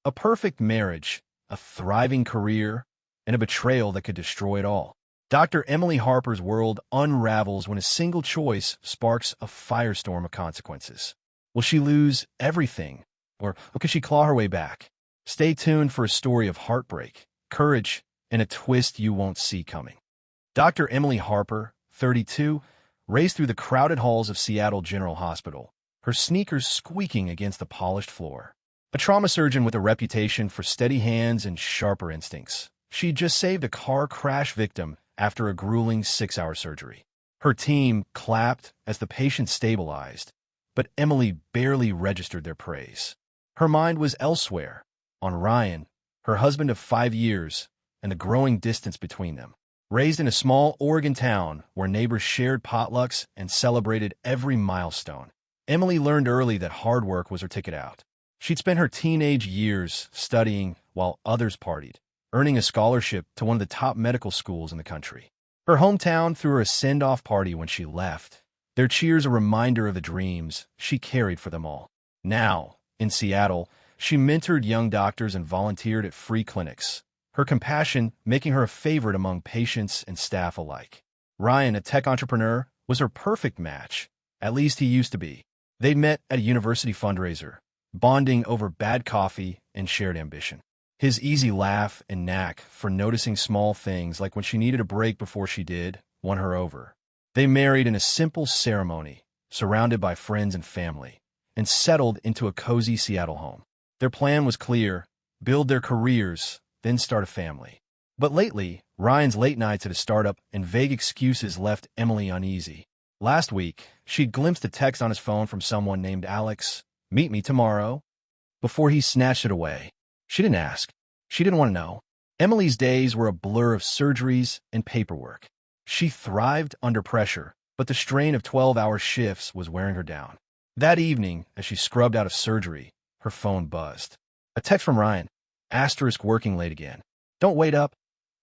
A perfect marriage, a thriving career, and a betrayal that could destroy it all. Dr. Emily Harper's world unravels when a single choice sparks a firestorm of consequences. Will she lose everything, or could she claw her way back? Stay tuned for a story of heartbreak, courage, and a twist you won't see coming. Dr. Emily Harper, 32, raced through the crowded halls of Seattle General Hospital, her sneakers squeaking against the polished floor. A trauma surgeon with a reputation for steady hands and sharper instincts, she'd just saved a car crash victim after a grueling 6-hour surgery. Her team clapped as the patient stabilized, but Emily barely registered their praise. Her mind was elsewhere, on Ryan, her husband of 5 years, and the growing distance between them. Raised in a small Oregon town where neighbors shared potlucks and celebrated every milestone, Emily learned early that hard work was her ticket out. She'd spent her teenage years studying while others partied, earning a scholarship to one of the top medical schools in the country. Her hometown threw her a send-off party when she left, their cheers a reminder of the dreams she carried for them all. Now, in Seattle, she mentored young doctors and volunteered at free clinics, her compassion making her a favorite among patients and staff alike. Ryan, a tech entrepreneur, was her perfect match. At least he used to be. They'd met at a university fundraiser, bonding over bad coffee and shared ambition. His easy laugh and knack for noticing small things, like when she needed a break before she did, won her over. They married in a simple ceremony, surrounded by friends and family, and settled into a cozy Seattle home. Their plan was clear: build their careers, then start a family. But lately, Ryan's late nights at a startup and vague excuses left Emily uneasy. Last week, she'd glimpsed a text on his phone from someone named Alex, "Meet me tomorrow," before he snatched it away. She didn't ask. She didn't want to know. Emily's days were a blur of surgeries and paperwork. She thrived under pressure, but the strain of 12-hour shifts was wearing her down. That evening, as she scrubbed out of surgery, her phone buzzed. A text from Ryan. Asterisk working late again. Don't wait up.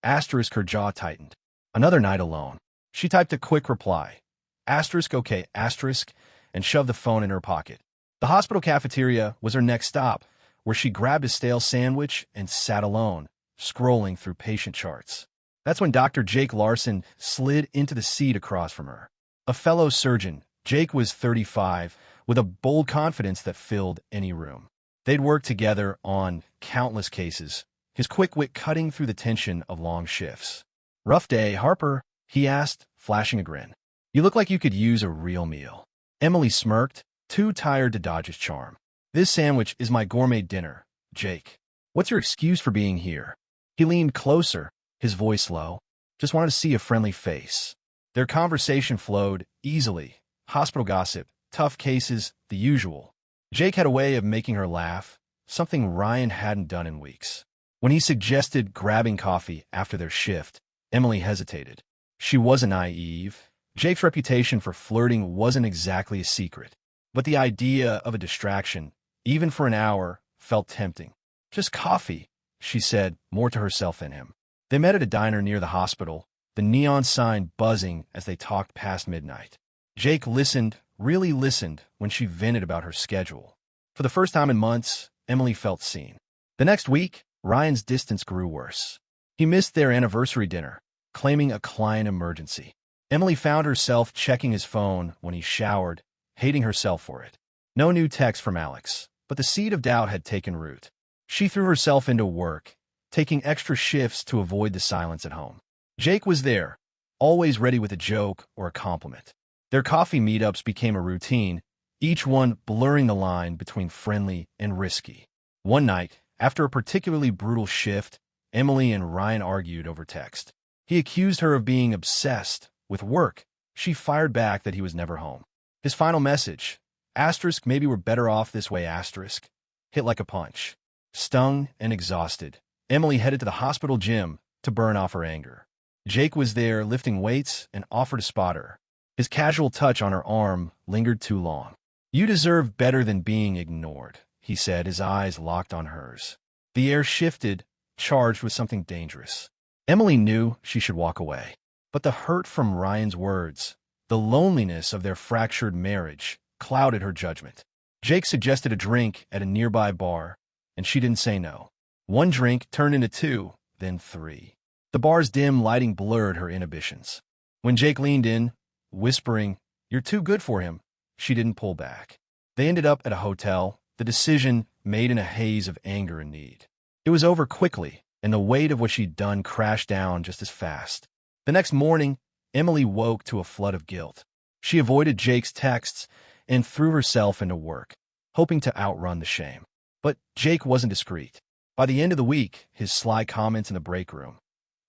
Asterisk her jaw tightened. Another night alone. She typed a quick reply. Asterisk okay, asterisk, and shoved the phone in her pocket. The hospital cafeteria was her next stop, where she grabbed a stale sandwich and sat alone, scrolling through patient charts. That's when Dr. Jake Larson slid into the seat across from her. A fellow surgeon, Jake was 35, with a bold confidence that filled any room. They'd worked together on countless cases, his quick wit cutting through the tension of long shifts. Rough day, Harper? He asked, flashing a grin. You look like you could use a real meal. Emily smirked, too tired to dodge his charm. This sandwich is my gourmet dinner, Jake. What's your excuse for being here? He leaned closer, his voice low. Just wanted to see a friendly face. Their conversation flowed easily. Hospital gossip, tough cases, the usual. Jake had a way of making her laugh, something Ryan hadn't done in weeks. When he suggested grabbing coffee after their shift, Emily hesitated. She wasn't naive. Jake's reputation for flirting wasn't exactly a secret, but the idea of a distraction, even for an hour, felt tempting. Just coffee, she said, more to herself than him. They met at a diner near the hospital, the neon sign buzzing as they talked past midnight. Jake listened, really listened, when she vented about her schedule. For the first time in months, Emily felt seen. The next week, Ryan's distance grew worse. He missed their anniversary dinner, claiming a client emergency. Emily found herself checking his phone when he showered, hating herself for it. No new text from Alex, but the seed of doubt had taken root. She threw herself into work, taking extra shifts to avoid the silence at home. Jake was there, always ready with a joke or a compliment. Their coffee meetups became a routine, each one blurring the line between friendly and risky. One night, after a particularly brutal shift, Emily and Ryan argued over text. He accused her of being obsessed with work. She fired back that he was never home. His final message, asterisk, maybe we're better off this way, asterisk, hit like a punch. Stung and exhausted, Emily headed to the hospital gym to burn off her anger. Jake was there lifting weights and offered to spot her. His casual touch on her arm lingered too long. You deserve better than being ignored, he said, his eyes locked on hers. The air shifted, charged with something dangerous. Emily knew she should walk away. But the hurt from Ryan's words, the loneliness of their fractured marriage, clouded her judgment. Jake suggested a drink at a nearby bar, and she didn't say no. One drink turned into two, then three. The bar's dim lighting blurred her inhibitions. When Jake leaned in, whispering, "You're too good for him," she didn't pull back. They ended up at a hotel, the decision made in a haze of anger and need. It was over quickly, and the weight of what she'd done crashed down just as fast. The next morning, Emily woke to a flood of guilt. She avoided Jake's texts and threw herself into work, hoping to outrun the shame. But Jake wasn't discreet. By the end of the week, his sly comments in the break room,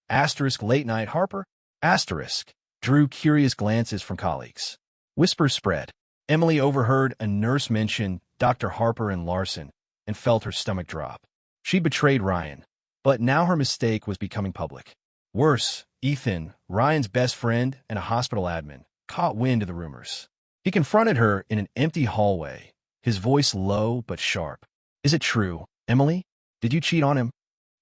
late night Harper, drew curious glances from colleagues. Whispers spread. Emily overheard a nurse mention Dr. Harper and Larson and felt her stomach drop. She betrayed Ryan, but now her mistake was becoming public. Worse, Ethan, Ryan's best friend and a hospital admin, caught wind of the rumors. He confronted her in an empty hallway, his voice low but sharp. "Is it true, Emily? Did you cheat on him?"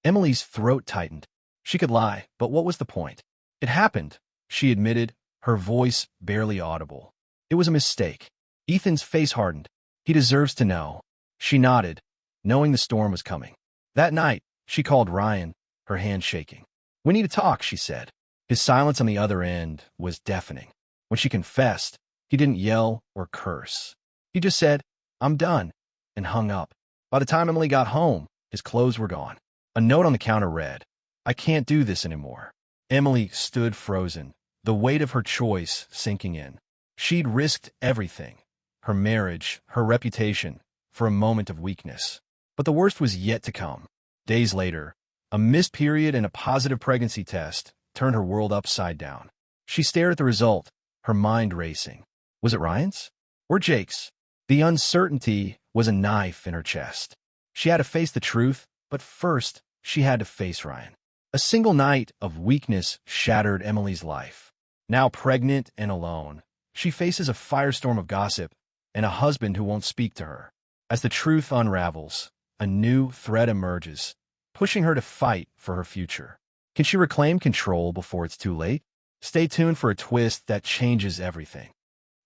Emily's throat tightened. She could lie, but what was the point? "It happened," she admitted, her voice barely audible. "It was a mistake." Ethan's face hardened. "He deserves to know." She nodded, knowing the storm was coming. That night, she called Ryan, her hand shaking. "We need to talk," she said. His silence on the other end was deafening. When she confessed, he didn't yell or curse. He just said, "I'm done," and hung up. By the time Emily got home, his clothes were gone. A note on the counter read, "I can't do this anymore." Emily stood frozen, the weight of her choice sinking in. She'd risked everything, her marriage, her reputation, for a moment of weakness. But the worst was yet to come. Days later, a missed period and a positive pregnancy test turned her world upside down. She stared at the result, her mind racing. Was it Ryan's? Or Jake's? The uncertainty was a knife in her chest. She had to face the truth, but first, she had to face Ryan. A single night of weakness shattered Emily's life. Now pregnant and alone, she faces a firestorm of gossip and a husband who won't speak to her. As the truth unravels, a new threat emerges, pushing her to fight for her future. Can she reclaim control before it's too late? Stay tuned for a twist that changes everything.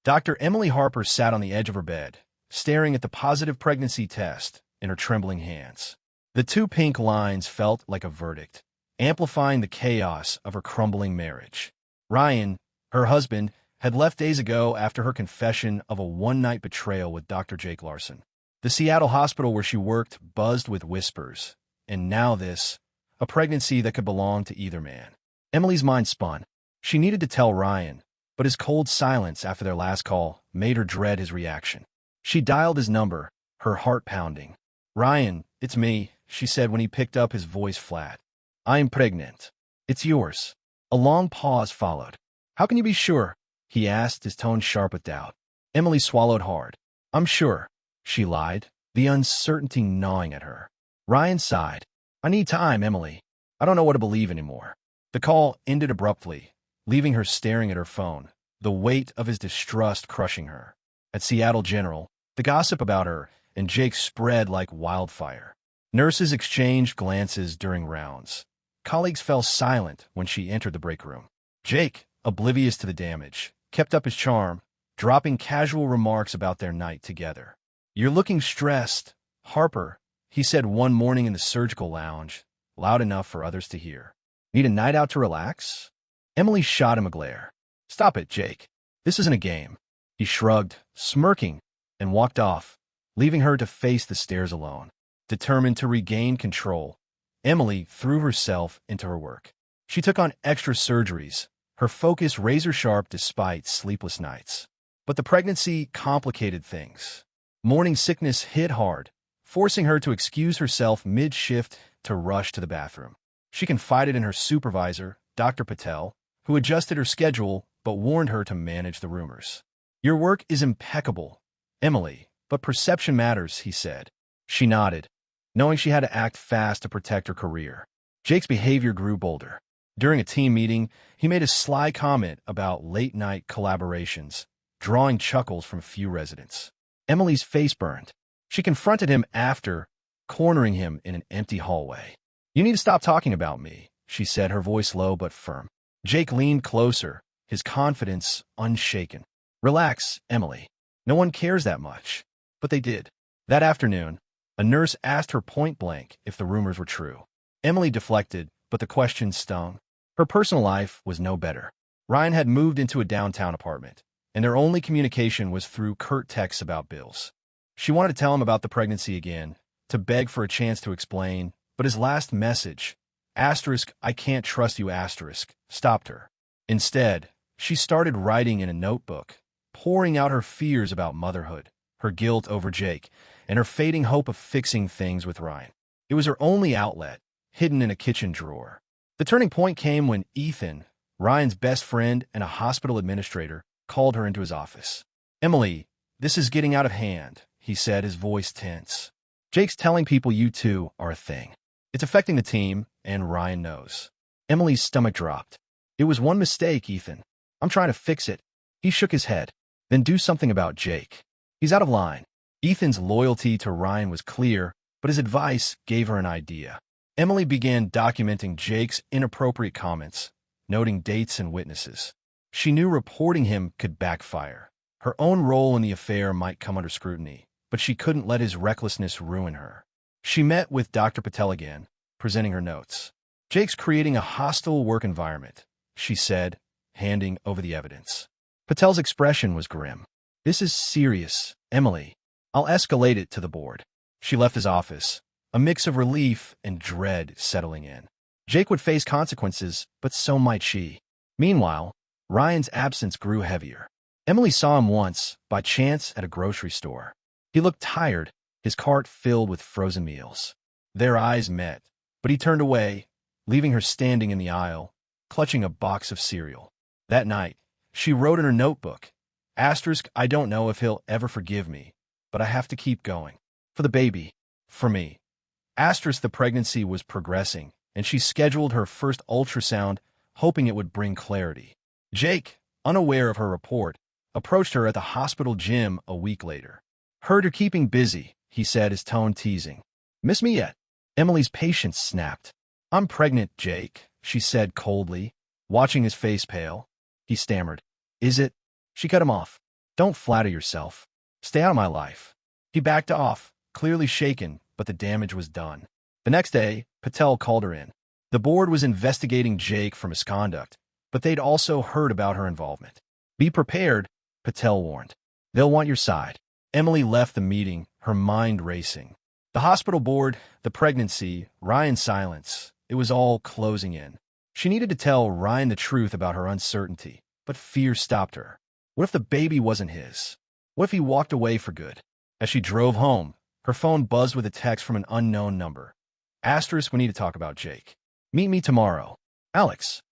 Dr. Emily Harper sat on the edge of her bed, staring at the positive pregnancy test in her trembling hands. The two pink lines felt like a verdict, amplifying the chaos of her crumbling marriage. Ryan, her husband, had left days ago after her confession of a one-night betrayal with Dr. Jake Larson. The Seattle hospital where she worked buzzed with whispers, and now this, a pregnancy that could belong to either man. Emily's mind spun. She needed to tell Ryan, but his cold silence after their last call made her dread his reaction. She dialed his number, her heart pounding. "Ryan, it's me," she said when he picked up, his voice flat. "I'm pregnant. It's yours." A long pause followed. "How can you be sure?" he asked, his tone sharp with doubt. Emily swallowed hard. "I'm sure," she lied, the uncertainty gnawing at her. Ryan sighed. "I need time, Emily. I don't know what to believe anymore." The call ended abruptly, leaving her staring at her phone, the weight of his distrust crushing her. At Seattle General, the gossip about her and Jake spread like wildfire. Nurses exchanged glances during rounds. Colleagues fell silent when she entered the break room. Jake, oblivious to the damage, kept up his charm, dropping casual remarks about their night together. "You're looking stressed, Harper," he said one morning in the surgical lounge, loud enough for others to hear. "Need a night out to relax?" Emily shot him a glare. "Stop it, Jake. This isn't a game." He shrugged, smirking, and walked off, leaving her to face the stairs alone. Determined to regain control, Emily threw herself into her work. She took on extra surgeries, her focus razor-sharp despite sleepless nights. But the pregnancy complicated things. Morning sickness hit hard, forcing her to excuse herself mid-shift to rush to the bathroom. She confided in her supervisor, Dr. Patel, who adjusted her schedule but warned her to manage the rumors. "Your work is impeccable, Emily, but perception matters," he said. She nodded, knowing she had to act fast to protect her career. Jake's behavior grew bolder. During a team meeting, he made a sly comment about late-night collaborations, drawing chuckles from a few residents. Emily's face burned. She confronted him after, cornering him in an empty hallway. "You need to stop talking about me," she said, her voice low but firm. Jake leaned closer, his confidence unshaken. "Relax, Emily. No one cares that much." But they did. That afternoon, A nurse asked her point blank if the rumors were true. Emily deflected, but the question stung. Her personal life was no better. Ryan had moved into a downtown apartment, and their only communication was through curt texts about bills. She wanted to tell him about the pregnancy again, to beg for a chance to explain, but his last message, "I can't trust you," stopped her. Instead, she started writing in a notebook, pouring out her fears about motherhood, her guilt over Jake, and her fading hope of fixing things with Ryan. It was her only outlet, hidden in a kitchen drawer. The turning point came when Ethan, Ryan's best friend and a hospital administrator, called her into his office. "Emily, this is getting out of hand," he said, his voice tense. "Jake's telling people you two are a thing. It's affecting the team, and Ryan knows." Emily's stomach dropped. "It was one mistake, Ethan. I'm trying to fix it." He shook his head. "Then do something about Jake. He's out of line." Ethan's loyalty to Ryan was clear, but his advice gave her an idea. Emily began documenting Jake's inappropriate comments, noting dates and witnesses. She knew reporting him could backfire. Her own role in the affair might come under scrutiny, but she couldn't let his recklessness ruin her. She met with Dr. Patel again, presenting her notes. "Jake's creating a hostile work environment," she said, handing over the evidence. Patel's expression was grim. "This is serious, Emily. I'll escalate it to the board." She left his office, a mix of relief and dread settling in. Jake would face consequences, but so might she. Meanwhile, Ryan's absence grew heavier. Emily saw him once, by chance, at a grocery store. He looked tired, his cart filled with frozen meals. Their eyes met, but he turned away, leaving her standing in the aisle, clutching a box of cereal. That night, she wrote in her notebook, "I don't know if he'll ever forgive me, but I have to keep going. For the baby. For me." The pregnancy was progressing, and she scheduled her first ultrasound, hoping it would bring clarity. Jake, unaware of her report, approached her at the hospital gym a week later. "Heard you're keeping busy," he said, his tone teasing. "Miss me yet?" Emily's patience snapped. "I'm pregnant, Jake," she said coldly, watching his face pale. He stammered. "Is it?" She cut him off. "Don't flatter yourself. Stay out of my life." He backed off, clearly shaken, but the damage was done. The next day, Patel called her in. The board was investigating Jake for misconduct, but they'd also heard about her involvement. "Be prepared," Patel warned. "They'll want your side." Emily left the meeting, her mind racing. The hospital board, the pregnancy, Ryan's silence, it was all closing in. She needed to tell Ryan the truth about her uncertainty, but fear stopped her. What if the baby wasn't his? What if he walked away for good? As she drove home, her phone buzzed with a text from an unknown number. "We need to talk about Jake. Meet me tomorrow. Alex."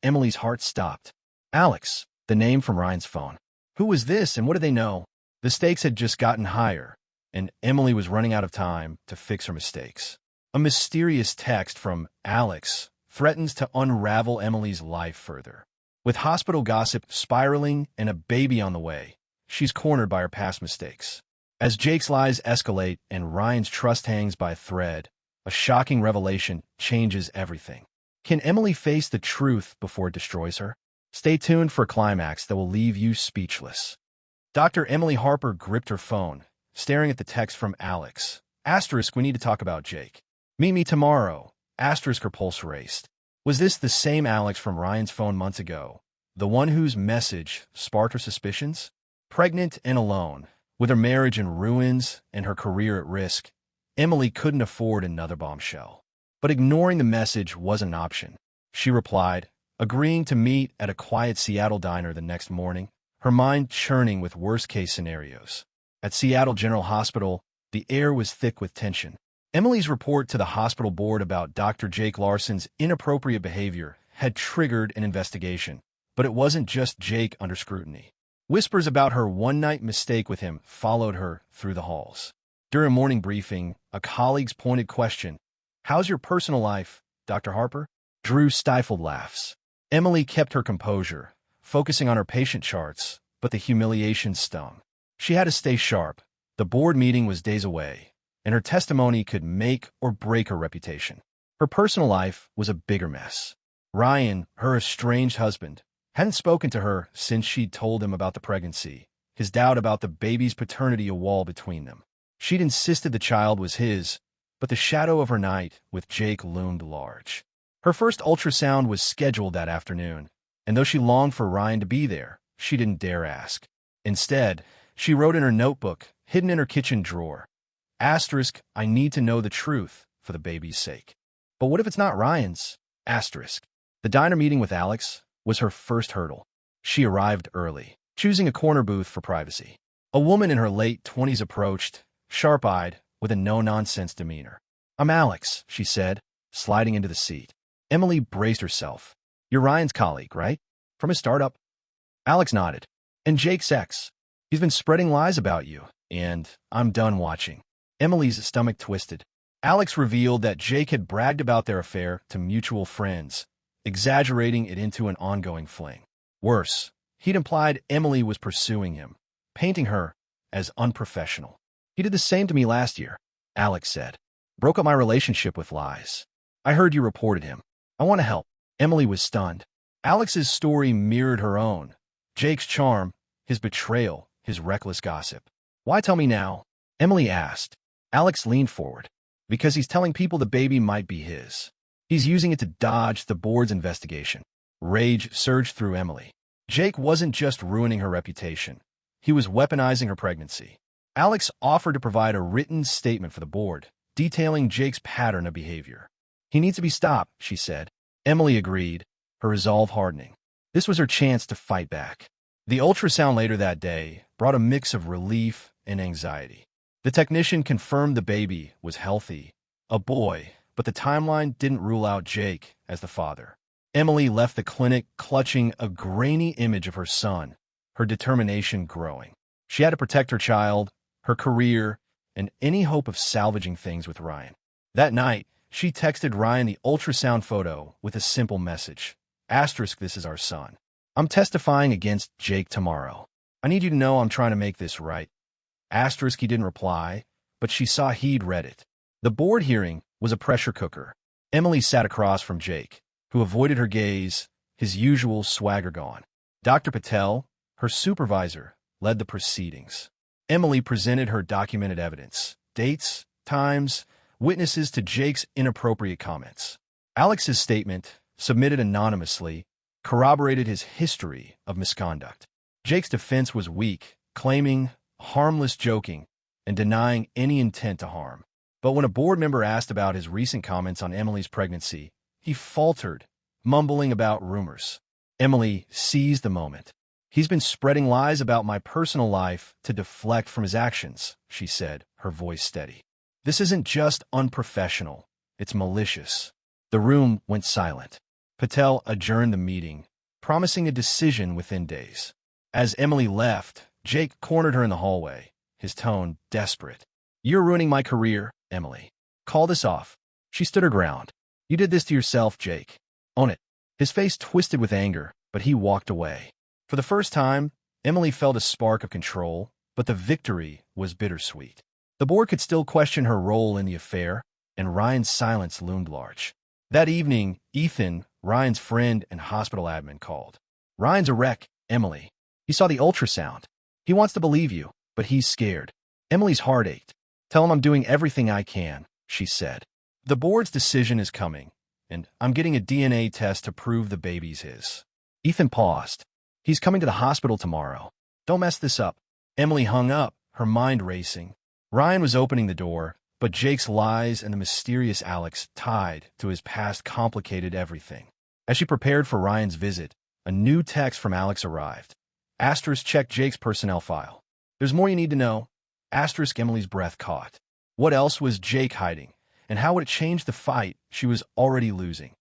Emily's heart stopped. Alex, the name from Ryan's phone. Who was this and what did they know? The stakes had just gotten higher, and Emily was running out of time to fix her mistakes. A mysterious text from Alex threatens to unravel Emily's life further. With hospital gossip spiraling and a baby on the way, she's cornered by her past mistakes. As Jake's lies escalate and Ryan's trust hangs by a thread, a shocking revelation changes everything. Can Emily face the truth before it destroys her? Stay tuned for a climax that will leave you speechless. Dr. Emily Harper gripped her phone, staring at the text from Alex. "We need to talk about Jake. Meet me tomorrow." Her pulse raced. Was this the same Alex from Ryan's phone months ago? The one whose message sparked her suspicions? Pregnant and alone, with her marriage in ruins and her career at risk, Emily couldn't afford another bombshell. But ignoring the message wasn't an option. She replied, agreeing to meet at a quiet Seattle diner the next morning, her mind churning with worst-case scenarios. At Seattle General Hospital, the air was thick with tension. Emily's report to the hospital board about Dr. Jake Larson's inappropriate behavior had triggered an investigation, but it wasn't just Jake under scrutiny. Whispers about her one-night mistake with him followed her through the halls. During a morning briefing, a colleague's pointed question, "How's your personal life, Dr. Harper?" drew stifled laughs. Emily kept her composure, focusing on her patient charts, but the humiliation stung. She had to stay sharp. The board meeting was days away, and her testimony could make or break her reputation. Her personal life was a bigger mess. Ryan, her estranged husband, hadn't spoken to her since she'd told him about the pregnancy, his doubt about the baby's paternity a wall between them. She'd insisted the child was his, but the shadow of her night with Jake loomed large. Her first ultrasound was scheduled that afternoon, and though she longed for Ryan to be there, she didn't dare ask. Instead, she wrote in her notebook, hidden in her kitchen drawer, Asterisk, I need to know the truth for the baby's sake. But what if it's not Ryan's? Asterisk. The diner meeting with Alex was her first hurdle. She arrived early, choosing a corner booth for privacy. A woman in her late 20s approached, sharp-eyed, with a no-nonsense demeanor. I'm Alex, she said, sliding into the seat. Emily braced herself. You're Ryan's colleague, right? From his startup? Alex nodded. And Jake's ex. He's been spreading lies about you, and I'm done watching. Emily's stomach twisted. Alex revealed that Jake had bragged about their affair to mutual friends, exaggerating it into an ongoing fling. Worse, he'd implied Emily was pursuing him, painting her as unprofessional. He did the same to me last year, Alex said. Broke up my relationship with lies. I heard you reported him. I want to help. Emily was stunned. Alex's story mirrored her own. Jake's charm, his betrayal, his reckless gossip. Why tell me now? Emily asked. Alex leaned forward. Because he's telling people the baby might be his. He's using it to dodge the board's investigation. Rage surged through Emily. Jake wasn't just ruining her reputation. He was weaponizing her pregnancy. Alex offered to provide a written statement for the board, detailing Jake's pattern of behavior. He needs to be stopped, she said. Emily agreed, her resolve hardening. This was her chance to fight back. The ultrasound later that day brought a mix of relief and anxiety. The technician confirmed the baby was healthy, a boy, but the timeline didn't rule out Jake as the father. Emily left the clinic clutching a grainy image of her son, her determination growing. She had to protect her child, her career, and any hope of salvaging things with Ryan. That night, she texted Ryan the ultrasound photo with a simple message. Asterisk, this is our son. I'm testifying against Jake tomorrow. I need you to know I'm trying to make this right. Asterisk, he didn't reply, but she saw he'd read it. The board hearing was a pressure cooker. Emily sat across from Jake, who avoided her gaze, his usual swagger gone. Dr. Patel, her supervisor, led the proceedings. Emily presented her documented evidence, dates, times, witnesses to Jake's inappropriate comments. Alex's statement, submitted anonymously, corroborated his history of misconduct. Jake's defense was weak, claiming harmless joking and denying any intent to harm. But when a board member asked about his recent comments on Emily's pregnancy, he faltered, mumbling about rumors. Emily seized the moment. He's been spreading lies about my personal life to deflect from his actions, she said, her voice steady. This isn't just unprofessional, it's malicious. The room went silent. Patel adjourned the meeting, promising a decision within days. As Emily left, Jake cornered her in the hallway, his tone desperate. You're ruining my career, Emily. Call this off. She stood her ground. You did this to yourself, Jake. Own it. His face twisted with anger, but he walked away. For the first time, Emily felt a spark of control, but the victory was bittersweet. The board could still question her role in the affair, and Ryan's silence loomed large. That evening, Ethan, Ryan's friend and hospital admin, called. Ryan's a wreck, Emily. He saw the ultrasound. He wants to believe you, but he's scared. Emily's heart ached. Tell him I'm doing everything I can, she said. The board's decision is coming, and I'm getting a DNA test to prove the baby's his. Ethan paused. He's coming to the hospital tomorrow. Don't mess this up. Emily hung up, her mind racing. Ryan was opening the door, but Jake's lies and the mysterious Alex tied to his past complicated everything. As she prepared for Ryan's visit, a new text from Alex arrived. Asterisk, check Jake's personnel file. There's more you need to know. Asterisk, Emily's breath caught. What else was Jake hiding, and how would it change the fight she was already losing?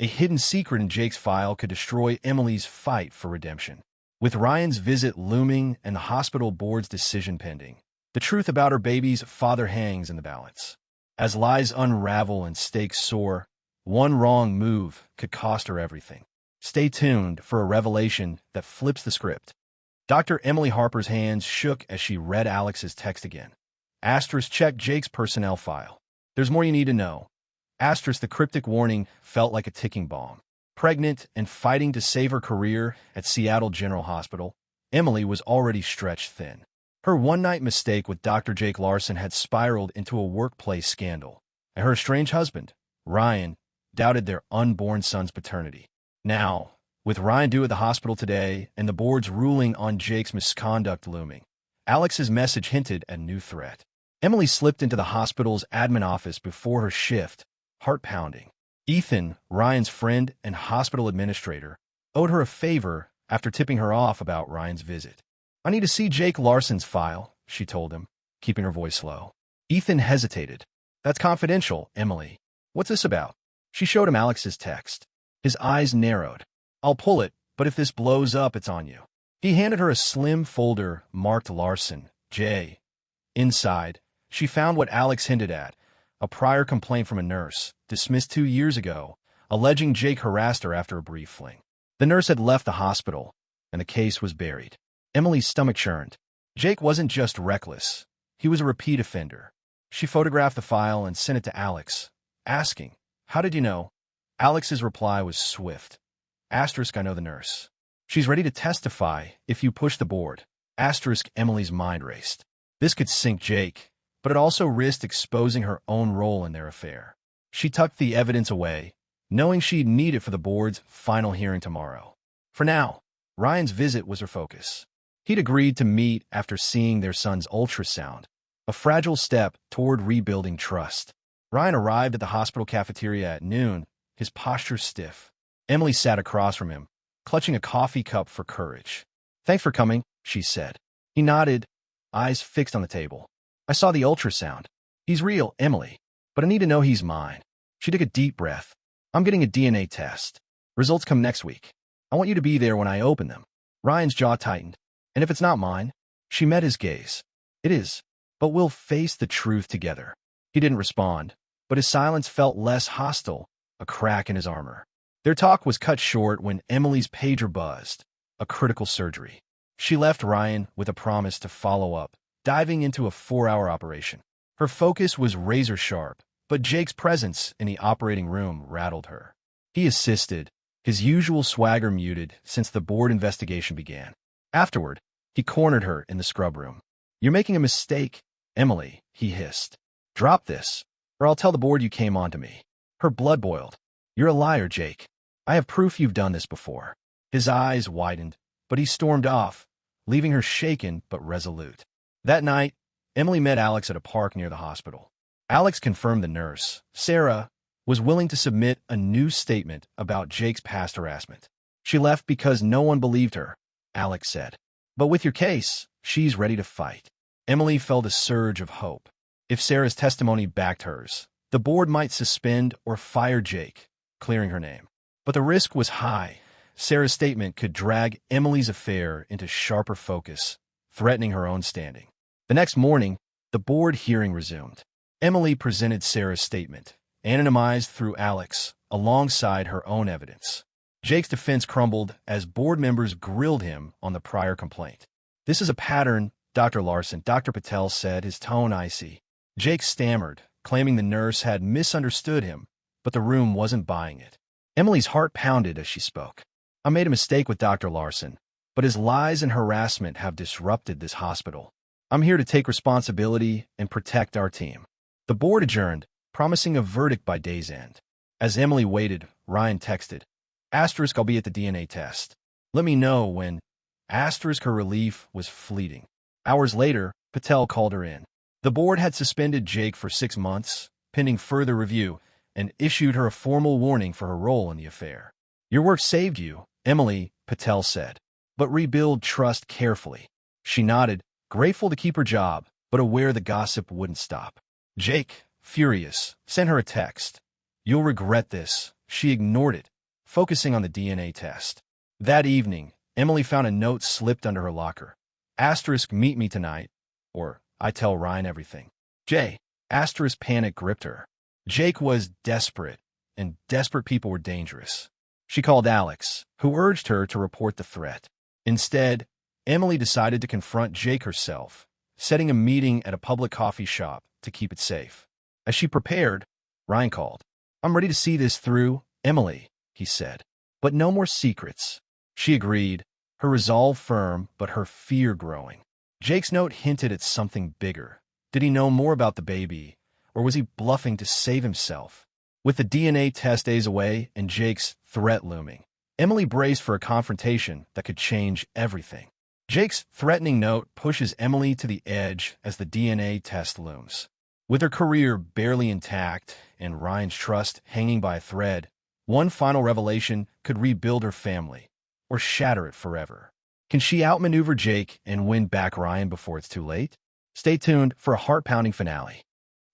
A hidden secret in Jake's file could destroy Emily's fight for redemption. With Ryan's visit looming and the hospital board's decision pending, the truth about her baby's father hangs in the balance. As lies unravel and stakes soar, one wrong move could cost her everything. Stay tuned for a revelation that flips the script. Dr. Emily Harper's hands shook as she read Alex's text again. Asterisk, check Jake's personnel file. There's more you need to know. Asterisk, the cryptic warning felt like a ticking bomb. Pregnant and fighting to save her career at Seattle General Hospital, Emily was already stretched thin. Her one-night mistake with Dr. Jake Larson had spiraled into a workplace scandal, and her estranged husband, Ryan, doubted their unborn son's paternity. Now, with Ryan due at the hospital today and the board's ruling on Jake's misconduct looming, Alex's message hinted at a new threat. Emily slipped into the hospital's admin office before her shift, heart pounding. Ethan, Ryan's friend and hospital administrator, owed her a favor after tipping her off about Ryan's visit. "I need to see Jake Larson's file," she told him, keeping her voice low. Ethan hesitated. "That's confidential, Emily. What's this about?" She showed him Alex's text. His eyes narrowed. "I'll pull it, but if this blows up, it's on you." He handed her a slim folder marked Larson, J. Inside, she found what Alex hinted at, a prior complaint from a nurse, dismissed 2 years ago, alleging Jake harassed her after a brief fling. The nurse had left the hospital, and the case was buried. Emily's stomach churned. Jake wasn't just reckless. He was a repeat offender. She photographed the file and sent it to Alex, asking, "How did you know?" Alex's reply was swift. "Asterisk, I know the nurse. She's ready to testify if you push the board." Asterisk, Emily's mind raced. This could sink Jake, but it also risked exposing her own role in their affair. She tucked the evidence away, knowing she'd need it for the board's final hearing tomorrow. For now, Ryan's visit was her focus. He'd agreed to meet after seeing their son's ultrasound, a fragile step toward rebuilding trust. Ryan arrived at the hospital cafeteria at noon, his posture stiff. Emily sat across from him, clutching a coffee cup for courage. "Thanks for coming," she said. He nodded, eyes fixed on the table. "I saw the ultrasound. He's real, Emily, but I need to know he's mine." She took a deep breath. "I'm getting a DNA test. Results come next week. I want you to be there when I open them." Ryan's jaw tightened. "And if it's not mine?" She met his gaze. "It is, but we'll face the truth together." He didn't respond, but his silence felt less hostile, a crack in his armor. Their talk was cut short when Emily's pager buzzed, a critical surgery. She left Ryan with a promise to follow up, diving into a 4-hour operation. Her focus was razor-sharp, but Jake's presence in the operating room rattled her. He assisted, his usual swagger muted since the board investigation began. Afterward, he cornered her in the scrub room. "You're making a mistake, Emily," he hissed. "Drop this, or I'll tell the board you came on to me." Her blood boiled. "You're a liar, Jake. I have proof you've done this before." His eyes widened, but he stormed off, leaving her shaken but resolute. That night, Emily met Alex at a park near the hospital. Alex confirmed the nurse, Sarah, was willing to submit a new statement about Jake's past harassment. "She left because no one believed her," Alex said. "But with your case, she's ready to fight." Emily felt a surge of hope. If Sarah's testimony backed hers, the board might suspend or fire Jake, clearing her name. But the risk was high. Sarah's statement could drag Emily's affair into sharper focus, threatening her own standing. The next morning, the board hearing resumed. Emily presented Sarah's statement, anonymized through Alex, alongside her own evidence. Jake's defense crumbled as board members grilled him on the prior complaint. "This is a pattern, Dr. Larson," Dr. Patel said, his tone icy. Jake stammered, claiming the nurse had misunderstood him, but the room wasn't buying it. Emily's heart pounded as she spoke. "I made a mistake with Dr. Larson, but his lies and harassment have disrupted this hospital. I'm here to take responsibility and protect our team." The board adjourned, promising a verdict by day's end. As Emily waited, Ryan texted, "Asterisk, I'll be at the DNA test. Let me know when." Asterisk, her relief was fleeting. Hours later, Patel called her in. The board had suspended Jake for 6 months, pending further review, and issued her a formal warning for her role in the affair. "Your work saved you, Emily," Patel said, "but rebuild trust carefully." She nodded, grateful to keep her job, but aware the gossip wouldn't stop. Jake, furious, sent her a text. "You'll regret this." She ignored it, focusing on the DNA test. That evening, Emily found a note slipped under her locker. Asterisk, "Meet me tonight," or "I tell Ryan everything." J. Asterisk, panic gripped her. Jake was desperate, and desperate people were dangerous. She called Alex, who urged her to report the threat. Instead, Emily decided to confront Jake herself, setting a meeting at a public coffee shop to keep it safe. As she prepared, Ryan called. "I'm ready to see this through, Emily," he said. "But no more secrets." She agreed, her resolve firm but her fear growing. Jake's note hinted at something bigger. Did he know more about the baby, or was he bluffing to save himself? With the DNA test days away and Jake's threat looming, Emily braced for a confrontation that could change everything. Jake's threatening note pushes Emily to the edge as the DNA test looms. With her career barely intact and Ryan's trust hanging by a thread, one final revelation could rebuild her family or shatter it forever. Can she outmaneuver Jake and win back Ryan before it's too late? Stay tuned for a heart-pounding finale.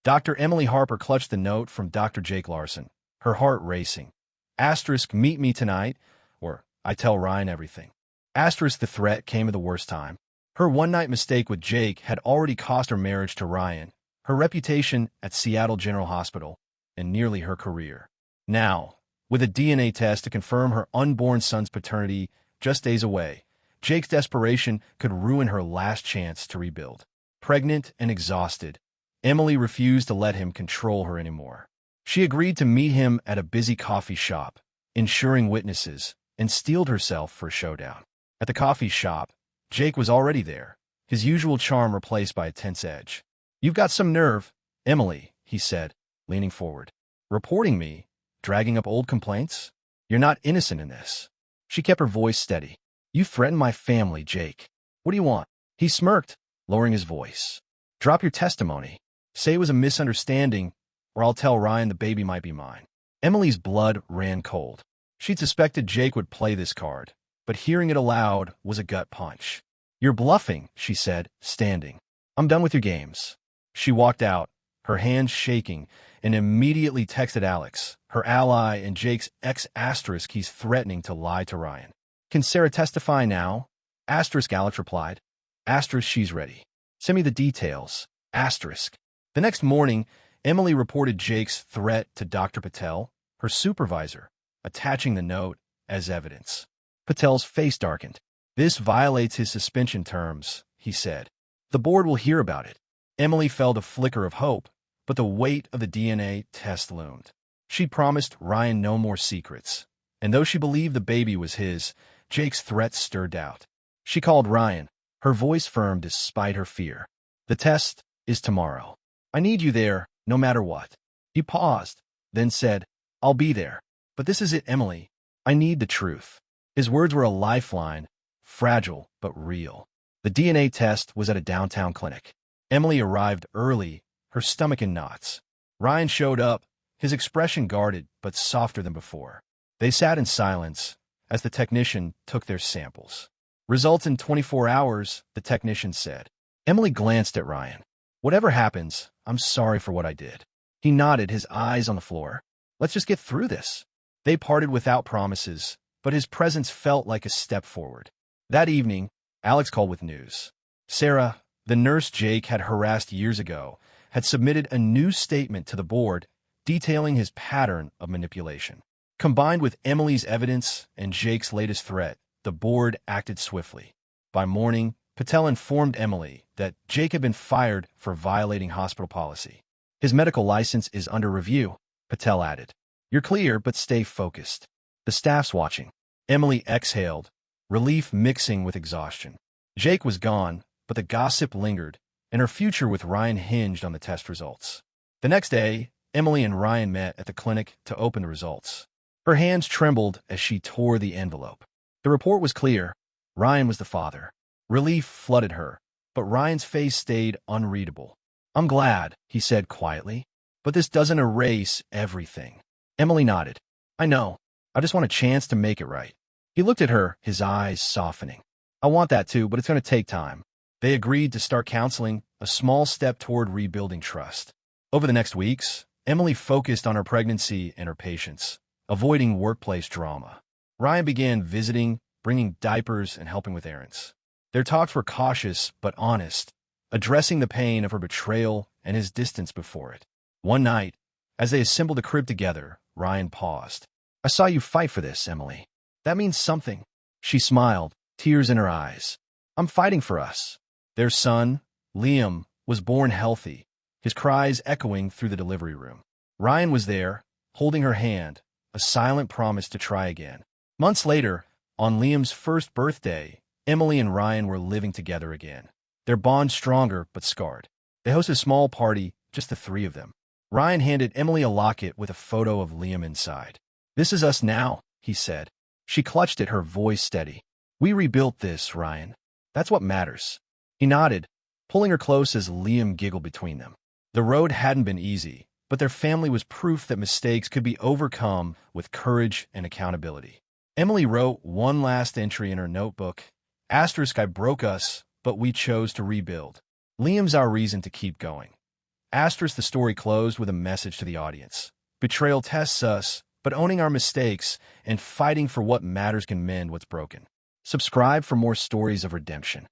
Dr. Emily Harper clutched the note from Dr. Jake Larson, her heart racing. Asterisk, meet me tonight, or I tell Ryan everything. Asterisk, the threat came at the worst time. Her one-night mistake with Jake had already cost her marriage to Ryan, her reputation at Seattle General Hospital, and nearly her career. Now, with a DNA test to confirm her unborn son's paternity just days away, Jake's desperation could ruin her last chance to rebuild. Pregnant and exhausted, Emily refused to let him control her anymore. She agreed to meet him at a busy coffee shop, ensuring witnesses, and steeled herself for a showdown. At the coffee shop, Jake was already there, his usual charm replaced by a tense edge. "You've got some nerve, Emily," he said, leaning forward. "Reporting me, dragging up old complaints? You're not innocent in this." She kept her voice steady. "You threatened my family, Jake. What do you want?" He smirked, lowering his voice. "Drop your testimony. Say it was a misunderstanding, or I'll tell Ryan the baby might be mine." Emily's blood ran cold. She'd suspected Jake would play this card, but hearing it aloud was a gut punch. "You're bluffing," she said, standing. "I'm done with your games." She walked out, her hands shaking, and immediately texted Alex, her ally and Jake's ex. He's threatening to lie to Ryan. "Can Sarah testify now?" Alex replied. She's ready. "Send me the details." The next morning, Emily reported Jake's threat to Dr. Patel, her supervisor, attaching the note as evidence. Patel's face darkened. "This violates his suspension terms," he said. "The board will hear about it." Emily felt a flicker of hope, but the weight of the DNA test loomed. She promised Ryan no more secrets, and though she believed the baby was his, Jake's threats stirred doubt. She called Ryan, her voice firm despite her fear. "The test is tomorrow. I need you there, no matter what." He paused, then said, "I'll be there. But this is it, Emily. I need the truth." His words were a lifeline, fragile but real. The DNA test was at a downtown clinic. Emily arrived early, her stomach in knots. Ryan showed up, his expression guarded but softer than before. They sat in silence as the technician took their samples. "Results in 24 hours, the technician said. Emily glanced at Ryan. "Whatever happens, I'm sorry for what I did." He nodded, his eyes on the floor. "Let's just get through this." They parted without promises, but his presence felt like a step forward. That evening, Alex called with news. Sarah, the nurse Jake had harassed years ago, had submitted a new statement to the board detailing his pattern of manipulation. Combined with Emily's evidence and Jake's latest threat, the board acted swiftly. By morning, Patel informed Emily that Jake had been fired for violating hospital policy. "His medical license is under review," Patel added. "You're clear, but stay focused. The staff's watching." Emily exhaled, relief mixing with exhaustion. Jake was gone, but the gossip lingered, and her future with Ryan hinged on the test results. The next day, Emily and Ryan met at the clinic to open the results. Her hands trembled as she tore the envelope. The report was clear. Ryan was the father. Relief flooded her, but Ryan's face stayed unreadable. "I'm glad," he said quietly, "but this doesn't erase everything." Emily nodded. "I know. I just want a chance to make it right." He looked at her, his eyes softening. "I want that too, but it's going to take time." They agreed to start counseling, a small step toward rebuilding trust. Over the next weeks, Emily focused on her pregnancy and her patients, avoiding workplace drama. Ryan began visiting, bringing diapers, and helping with errands. Their talks were cautious but honest, addressing the pain of her betrayal and his distance before it. One night, as they assembled the crib together, Ryan paused. "I saw you fight for this, Emily. That means something." She smiled, tears in her eyes. "I'm fighting for us." Their son, Liam, was born healthy, his cries echoing through the delivery room. Ryan was there, holding her hand, a silent promise to try again. Months later, on Liam's first birthday, Emily and Ryan were living together again. their bond stronger but scarred. They host a small party, just the three of them. Ryan handed Emily a locket with a photo of Liam inside. "This is us now," he said. She clutched it, her voice steady. "We rebuilt this, Ryan. That's what matters." He nodded, pulling her close as Liam giggled between them. The road hadn't been easy, but their family was proof that mistakes could be overcome with courage and accountability. Emily wrote one last entry in her notebook. Asterisk, "I broke us, but we chose to rebuild. Liam's our reason to keep going." Asterisk, the story closed with a message to the audience. Betrayal tests us, but owning our mistakes and fighting for what matters can mend what's broken. Subscribe for more stories of redemption.